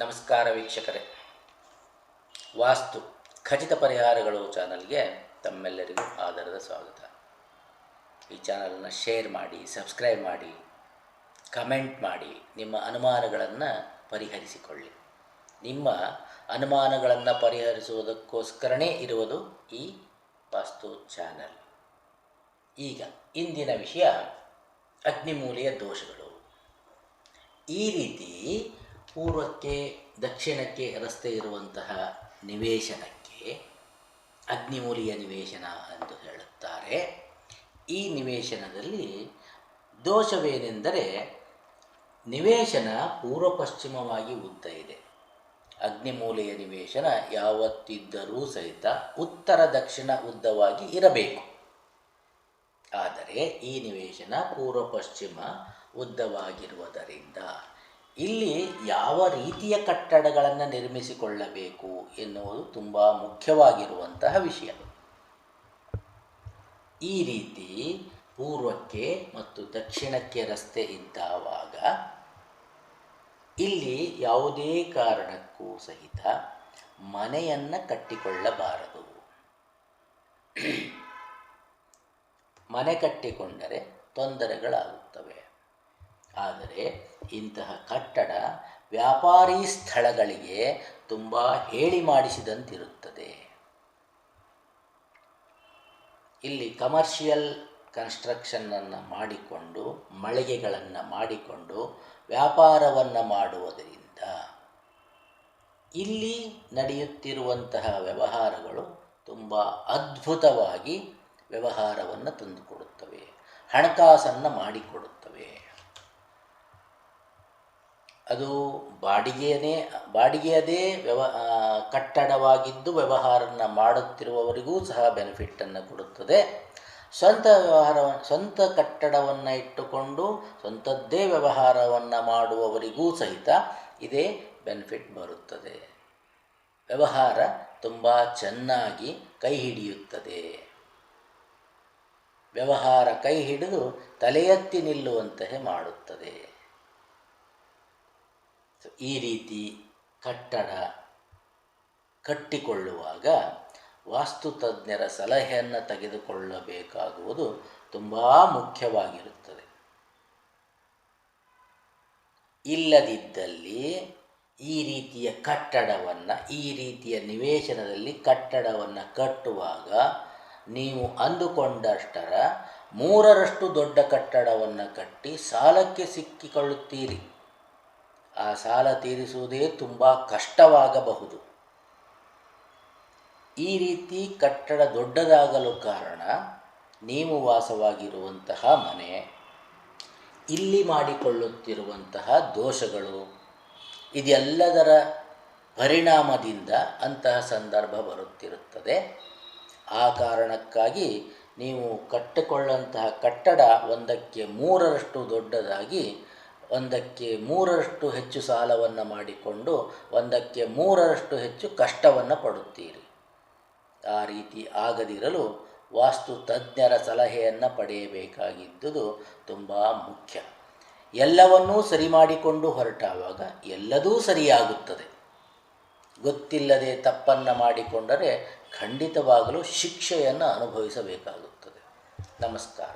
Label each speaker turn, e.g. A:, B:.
A: ನಮಸ್ಕಾರ ವೀಕ್ಷಕರೇ. ವಾಸ್ತು ಖಚಿತ ಪರಿಹಾರಗಳು ಚಾನಲ್ಗೆ ತಮ್ಮೆಲ್ಲರಿಗೂ ಆದರದ ಸ್ವಾಗತ. ಈ ಚಾನಲನ್ನು ಶೇರ್ ಮಾಡಿ, ಸಬ್ಸ್ಕ್ರೈಬ್ ಮಾಡಿ, ಕಮೆಂಟ್ ಮಾಡಿ, ನಿಮ್ಮ ಅನುಮಾನಗಳನ್ನು ಪರಿಹರಿಸಿಕೊಳ್ಳಿ. ನಿಮ್ಮ ಅನುಮಾನಗಳನ್ನು ಪರಿಹರಿಸುವುದಕ್ಕೋಸ್ಕರನೇ ಇರುವುದು ಈ ವಾಸ್ತು ಚಾನಲ್. ಈಗ ಇಂದಿನ ವಿಷಯ ಅಗ್ನಿಮೂಲೆಯ ದೋಷಗಳು. ಈ ರೀತಿ ಪೂರ್ವಕ್ಕೆ ದಕ್ಷಿಣಕ್ಕೆ ರಸ್ತೆ ಇರುವಂತಹ ನಿವೇಶನಕ್ಕೆ ಅಗ್ನಿಮೂಲೆಯ ನಿವೇಶನ ಎಂದು ಹೇಳುತ್ತಾರೆ. ಈ ನಿವೇಶನದಲ್ಲಿ ದೋಷವೇನೆಂದರೆ, ನಿವೇಶನ ಪೂರ್ವ ಪಶ್ಚಿಮವಾಗಿ ಉದ್ದ ಇದೆ. ಅಗ್ನಿಮೂಲೆಯ ನಿವೇಶನ ಯಾವತ್ತಿದ್ದರೂ ಸಹಿತ ಉತ್ತರ ದಕ್ಷಿಣ ಉದ್ದವಾಗಿ ಇರಬೇಕು. ಆದರೆ ಈ ನಿವೇಶನ ಪೂರ್ವ ಪಶ್ಚಿಮ ಉದ್ದವಾಗಿರುವುದರಿಂದ ಇಲ್ಲಿ ಯಾವ ರೀತಿಯ ಕಟ್ಟಡಗಳನ್ನು ನಿರ್ಮಿಸಿಕೊಳ್ಳಬೇಕು ಎನ್ನುವುದು ತುಂಬ ಮುಖ್ಯವಾಗಿರುವಂತಹ ವಿಷಯ. ಈ ರೀತಿ ಪೂರ್ವಕ್ಕೆ ಮತ್ತು ದಕ್ಷಿಣಕ್ಕೆ ರಸ್ತೆ ಇದ್ದಾವಾಗ ಇಲ್ಲಿ ಯಾವುದೇ ಕಾರಣಕ್ಕೂ ಸಹಿತ ಮನೆಯನ್ನು ಕಟ್ಟಿಕೊಳ್ಳಬಾರದು. ಮನೆ ಕಟ್ಟಿಕೊಂಡರೆ ತೊಂದರೆಗಳಾಗುತ್ತವೆ. ಆದರೆ ಇಂತಹ ಕಟ್ಟಡ ವ್ಯಾಪಾರಿ ಸ್ಥಳಗಳಿಗೆ ತುಂಬ ಹೇಳಿ ಮಾಡಿಸಿದಂತಿರುತ್ತದೆ. ಇಲ್ಲಿ ಕಮರ್ಷಿಯಲ್ ಕನ್ಸ್ಟ್ರಕ್ಷನನ್ನು ಮಾಡಿಕೊಂಡು, ಮಳಿಗೆಗಳನ್ನು ಮಾಡಿಕೊಂಡು ವ್ಯಾಪಾರವನ್ನು ಮಾಡುವುದರಿಂದ ಇಲ್ಲಿ ನಡೆಯುತ್ತಿರುವಂತಹ ವ್ಯವಹಾರಗಳು ತುಂಬ ಅದ್ಭುತವಾಗಿ ವ್ಯವಹಾರವನ್ನು ತಂದುಕೊಡುತ್ತವೆ, ಹಣಕಾಸನ್ನು ಮಾಡಿಕೊಡುತ್ತವೆ. ಅದು ಬಾಡಿಗೆಯದೇ ಕಟ್ಟಡವಾಗಿದ್ದು ವ್ಯವಹಾರವನ್ನು ಮಾಡುತ್ತಿರುವವರಿಗೂ ಸಹ ಬೆನಿಫಿಟ್ಟನ್ನು ಕೊಡುತ್ತದೆ. ಸ್ವಂತ ಕಟ್ಟಡವನ್ನು ಇಟ್ಟುಕೊಂಡು ಸ್ವಂತದ್ದೇ ವ್ಯವಹಾರವನ್ನು ಮಾಡುವವರಿಗೂ ಸಹಿತ ಇದೇ ಬೆನಿಫಿಟ್ ಬರುತ್ತದೆ. ವ್ಯವಹಾರ ತುಂಬ ಚೆನ್ನಾಗಿ ಕೈ ಹಿಡಿಯುತ್ತದೆ. ವ್ಯವಹಾರ ಕೈ ಹಿಡಿದು ತಲೆ ಎತ್ತಿ ನಿಲ್ಲುವಂತೆ ಮಾಡುತ್ತದೆ. ಈ ರೀತಿ ಕಟ್ಟಡ ಕಟ್ಟಿಕೊಳ್ಳುವಾಗ ವಾಸ್ತುತಜ್ಞರ ಸಲಹೆಯನ್ನು ತೆಗೆದುಕೊಳ್ಳಬೇಕಾಗುವುದು ತುಂಬ ಮುಖ್ಯವಾಗಿರುತ್ತದೆ. ಇಲ್ಲದಿದ್ದಲ್ಲಿ ಈ ರೀತಿಯ ಕಟ್ಟಡವನ್ನು, ಈ ರೀತಿಯ ನಿವೇಶನದಲ್ಲಿ ಕಟ್ಟಡವನ್ನು ಕಟ್ಟುವಾಗ ನೀವು ಅಂದುಕೊಂಡಷ್ಟರ 3ರಷ್ಟು ದೊಡ್ಡ ಕಟ್ಟಡವನ್ನು ಕಟ್ಟಿ ಸಾಲಕ್ಕೆ ಸಿಕ್ಕಿಕೊಳ್ಳುತ್ತೀರಿ. ಆ ಸಾಲ ತೀರಿಸುವುದೇ ತುಂಬ ಕಷ್ಟವಾಗಬಹುದು. ಈ ರೀತಿ ಕಟ್ಟಡ ದೊಡ್ಡದಾಗಲು ಕಾರಣ ನೀವು ವಾಸವಾಗಿರುವಂತಹ ಮನೆ, ಇಲ್ಲಿ ಮಾಡಿಕೊಳ್ಳುತ್ತಿರುವಂತಹ ದೋಷಗಳು, ಇದೆಲ್ಲದರ ಪರಿಣಾಮದಿಂದ ಅಂತಹ ಸಂದರ್ಭ ಬರುತ್ತಿರುತ್ತದೆ. ಆ ಕಾರಣಕ್ಕಾಗಿ ನೀವು ಕಟ್ಟಿಕೊಳ್ಳುವಂತಹ ಕಟ್ಟಡ 1ಕ್ಕೆ 3ರಷ್ಟು ದೊಡ್ಡದಾಗಿ, 1ಕ್ಕೆ 3ರಷ್ಟು ಹೆಚ್ಚು ಸಾಲವನ್ನು ಮಾಡಿಕೊಂಡು 1ಕ್ಕೆ 3ರಷ್ಟು ಹೆಚ್ಚು ಕಷ್ಟವನ್ನು ಪಡುತ್ತೀರಿ. ಆ ರೀತಿ ಆಗದಿರಲು ವಾಸ್ತು ತಜ್ಞರ ಸಲಹೆಯನ್ನು ಪಡೆಯಬೇಕಾಗಿದ್ದುದು ತುಂಬ ಮುಖ್ಯ. ಎಲ್ಲವನ್ನೂ ಸರಿ ಮಾಡಿಕೊಂಡು ಹೊರಟಾವಾಗ ಎಲ್ಲದೂ ಸರಿಯಾಗುತ್ತದೆ. ಗೊತ್ತಿಲ್ಲದೆ ತಪ್ಪನ್ನು ಮಾಡಿಕೊಂಡರೆ ಖಂಡಿತವಾಗಲೂ ಶಿಕ್ಷೆಯನ್ನು ಅನುಭವಿಸಬೇಕಾಗುತ್ತದೆ. ನಮಸ್ಕಾರ.